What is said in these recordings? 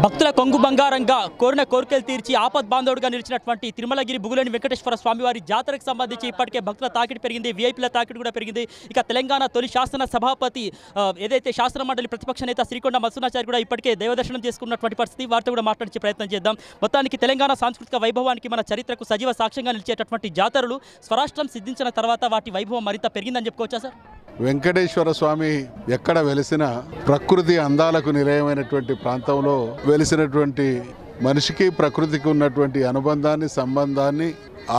భక్తుల కొంగు బంగారంగా కోరిన కోరికలు తీర్చి ఆపద్ బాంధవుడుగా నిలిచినటువంటి తిరుమలగిరి బుగులేని వెంకటేశ్వర స్వామివారి జాతరకు సంబంధించి ఇప్పటికే భక్తుల తాకిడి పెరిగింది, వీఐపీల తాకిడి కూడా పెరిగింది. ఇక తెలంగాణ తొలి శాసన సభాపతి ఏదైతే శాసన మండలి ప్రతిపక్ష నేత శ్రీకొండ మత్స్యనాచారి కూడా ఇప్పటికే దైవదర్శనం చేసుకున్నటువంటి పరిస్థితి. వారితో కూడా మాట్లాడించే ప్రయత్నం చేద్దాం. మొత్తానికి తెలంగాణ సాంస్కృతిక వైభవానికి మన చరిత్రకు సజీవ సాక్ష్యంగా నిలిచేటటువంటి జాతరలు స్వరాష్ట్రం సిద్ధించిన తర్వాత వాటి వైభవం మరింత పెరిగిందని చెప్పుకోవచ్చా సార్? వెంకటేశ్వర స్వామి ఎక్కడ వెలిసిన ప్రకృతి అందాలకు నిలయమైనటువంటి ప్రాంతంలో వెలిసినటువంటి మనిషికి ప్రకృతికి ఉన్నటువంటి అనుబంధాన్ని, సంబంధాన్ని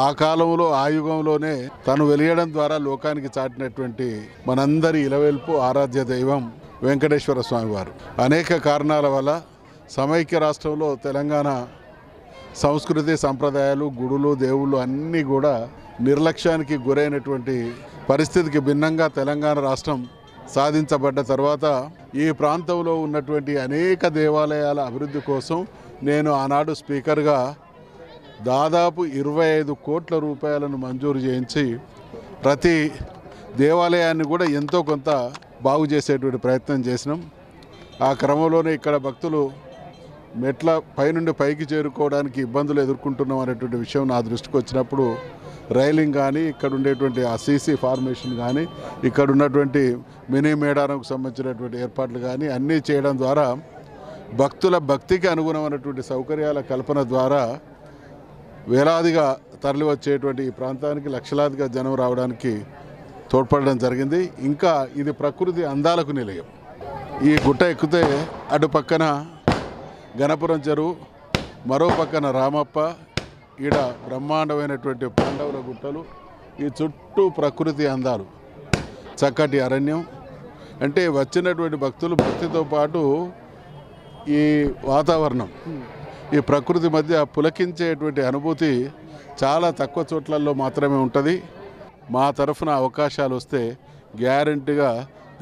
ఆ కాలంలో ఆ యుగంలోనే తను వెలియడం ద్వారా లోకానికి చాటినటువంటి మనందరి ఇలవెల్పు ఆరాధ్య దైవం వెంకటేశ్వర స్వామి వారు. అనేక కారణాల వల్ల సమైక్య రాష్ట్రంలో తెలంగాణ సంస్కృతి, సంప్రదాయాలు, గుడులు, దేవుళ్ళు అన్నీ కూడా నిర్లక్ష్యానికి గురైనటువంటి పరిస్థితికి భిన్నంగా తెలంగాణ రాష్ట్రం సాధించబడ్డ తర్వాత ఈ ప్రాంతంలో ఉన్నటువంటి అనేక దేవాలయాల అభివృద్ధి కోసం నేను ఆనాడు స్పీకర్గా దాదాపు 25 కోట్ల రూపాయలను మంజూరు చేయించి ప్రతి దేవాలయాన్ని కూడా ఎంతో కొంత బాగు చేసేటువంటి ప్రయత్నం చేసినాం. ఆ క్రమంలోనే ఇక్కడ భక్తులు మెట్ల పైనుండి పైకి చేరుకోవడానికి ఇబ్బందులు ఎదుర్కొంటున్నాం అనేటువంటి విషయం నా దృష్టికి వచ్చినప్పుడు రైలింగ్ కానీ, ఇక్కడ ఉండేటువంటి ఆ సీసీ ఫార్మేషన్ కానీ, ఇక్కడ ఉన్నటువంటి మినీ మేడారంకు సంబంధించినటువంటి ఏర్పాట్లు కానీ అన్నీ చేయడం ద్వారా భక్తుల భక్తికి అనుగుణమైనటువంటి సౌకర్యాల కల్పన ద్వారా వేలాదిగా తరలి వచ్చేటువంటి ఈ ప్రాంతానికి లక్షలాదిగా జనం రావడానికి తోడ్పడడం జరిగింది. ఇంకా ఇది ప్రకృతి అందాలకు నిలయం. ఈ గుట్ట ఎక్కితే అటు పక్కన గణపురం చెరువు, మరో పక్కన రామప్ప, ఈడ బ్రహ్మాండమైనటువంటి పాండవుల గుట్టలు, ఈ చుట్టూ ప్రకృతి అందాలు, చక్కటి అరణ్యం. అంటే వచ్చినటువంటి భక్తులు భక్తితో పాటు ఈ వాతావరణం, ఈ ప్రకృతి మధ్య పులకించేటువంటి అనుభూతి చాలా తక్కువ చోట్లలో మాత్రమే ఉంటుంది. మా తరఫున అవకాశాలు వస్తే గ్యారెంటీగా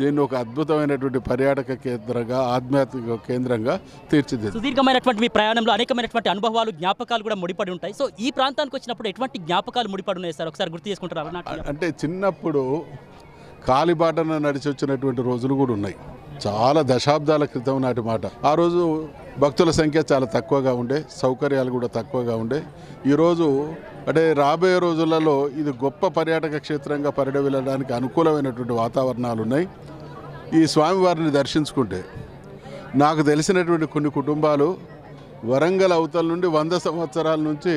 దీన్ని ఒక అద్భుతమైనటువంటి పర్యాటక కేంద్రంగా, ఆధ్యాత్మిక కేంద్రంగా తీర్చిదిద్దాం. సుదీర్ఘమైనటువంటి మీ ప్రయాణంలో అనేకమైనటువంటి అనుభవాలు, జ్ఞాపకాలు కూడా ముడిపడి ఉంటాయి. సో ఈ ప్రాంతానికి వచ్చినప్పుడు ఎటువంటి జ్ఞాపకాలు ముడిపడి ఉన్నాయి సార్? ఒకసారి గుర్తు చేసుకుంటారా? అంటే చిన్నప్పుడు కాలిబాటన నడిచి వచ్చినటువంటి రోజులు కూడా ఉన్నాయి. చాలా దశాబ్దాల క్రితం నాటి మాట. ఆ రోజు భక్తుల సంఖ్య చాలా తక్కువగా ఉండే, సౌకర్యాలు కూడా తక్కువగా ఉండే. ఈరోజు అంటే రాబోయే రోజులలో ఇది గొప్ప పర్యాటక క్షేత్రంగా పరిడవిల్లడానికి అనుకూలమైనటువంటి వాతావరణాలు ఉన్నాయి. ఈ స్వామివారిని దర్శించుకుంటే నాకు తెలిసినటువంటి కొన్ని కుటుంబాలు వరంగల్ అవతల నుండి 100 సంవత్సరాల నుంచి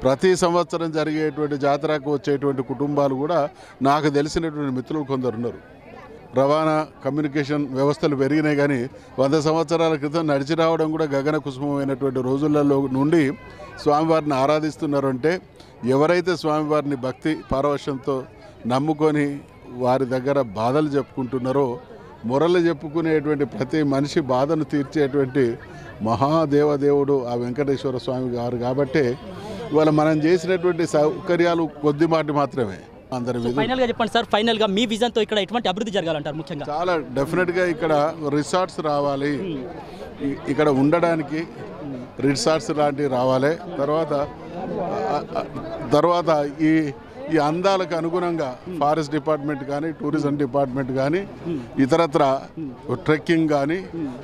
ప్రతి సంవత్సరం జరిగేటువంటి జాతరకు వచ్చేటువంటి కుటుంబాలు కూడా నాకు తెలిసినటువంటి మిత్రులు కొందరు ఉన్నారు. రవాణా, కమ్యూనికేషన్ వ్యవస్థలు పెరిగినాయి, కానీ 100 సంవత్సరాల క్రితం నడిచి రావడం కూడా గగన కుసుమమైనటువంటి రోజులలో నుండి స్వామివారిని ఆరాధిస్తున్నారు. అంటే ఎవరైతే స్వామివారిని భక్తి పారవశ్యంతో నమ్ముకొని వారి దగ్గర బాధలు చెప్పుకుంటున్నారో, మొరలు చెప్పుకునేటువంటి ప్రతి మనిషి బాధను తీర్చేటువంటి మహాదేవదేవుడు ఆ వెంకటేశ్వర స్వామి గారు. కాబట్టి ఇవాళ మనం చేసినటువంటి సౌకర్యాలు కొద్దిమాటి మాత్రమే. ఫైనల్గా చెప్పండి సార్, ఫైనల్గా మీ విజన్తో ఇక్కడ ఎటువంటి అభివృద్ధి జరగాలంటారు? ముఖ్యంగా చాలా డెఫినెట్గా ఇక్కడ రిసార్ట్స్ రావాలి, ఇక్కడ ఉండడానికి రిసార్ట్స్ లాంటివి రావాలి. తర్వాత ఈ అందాలకు అనుగుణంగా ఫారెస్ట్ డిపార్ట్మెంట్ కానీ, టూరిజం డిపార్ట్మెంట్ కానీ, ఇతరత్ర ట్రెక్కింగ్ కానీ,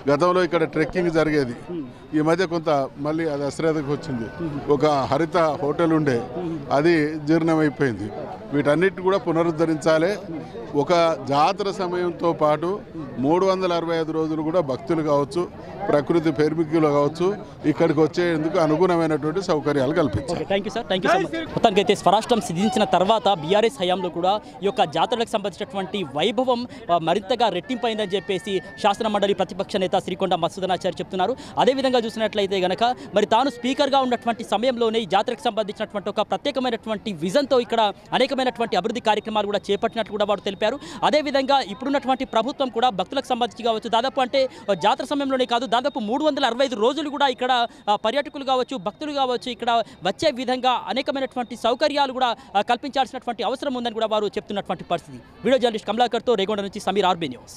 గతంలో ఇక్కడ ట్రెక్కింగ్ జరిగేది, ఈ మధ్య కొంత మళ్ళీ అది అశ్రద్ధకు వచ్చింది. ఒక హరిత హోటల్ ఉండే, అది జీర్ణమైపోయింది. వీటన్నిటిని కూడా పునరుద్ధరించాలి. ఒక జాతర సమయంతో పాటు 365 రోజులు కూడా భక్తులు కావచ్చు, ప్రకృతి ప్రేమికులు కావచ్చు, ఇక్కడికి వచ్చేందుకు అనుగుణమైనటువంటి సౌకర్యాలు కల్పించాలి. Thank you sir, thank you so much. మొత్తానికి అయితే స్వరాష్ట్రం సిద్ధించిన తర్వాత బీఆర్ఎస్ హయాంలో కూడా ఈ యొక్క జాతరలకు సంబంధించినటువంటి వైభవం మరింతగా రెట్టింపైందని చెప్పేసి శాసన మండలి ప్రతిపక్ష నేత శ్రీకొండ మత్స్యనాచారి చెప్తున్నారు. అదేవిధంగా చూసినట్లయితే గనక మరి తాను స్పీకర్గా ఉన్నటువంటి సమయంలోనే ఈ జాతరకు సంబంధించినటువంటి ఒక ప్రత్యేకమైనటువంటి విజన్తో ఇక్కడ అనేకమైనటువంటి అభివృద్ధి కార్యక్రమాలు కూడా చేపట్టినట్లు కూడా వారు తెలిపారు. అదేవిధంగా ఇప్పుడున్నటువంటి ప్రభుత్వం కూడా భక్తులకు సంబంధించి కావచ్చు, దాదాపు అంటే జాతర సమయంలోనే కాదు, దాదాపు 365 రోజులు కూడా ఇక్కడ పర్యాటకులు కావచ్చు, భక్తులు కావచ్చు, ఇక్కడ వచ్చే విధంగా అనేకమైనటువంటి సౌకర్యాలు కూడా కల్పించాల్సినటువంటి అవసరం ఉందని కూడా వారు చెప్తున్నటువంటి పరిస్థితి. వీడియో జర్నలిస్ట్ కమలాకర్తో రేగొండ నుంచి సమీర్, ఆర్బీ న్యూస్.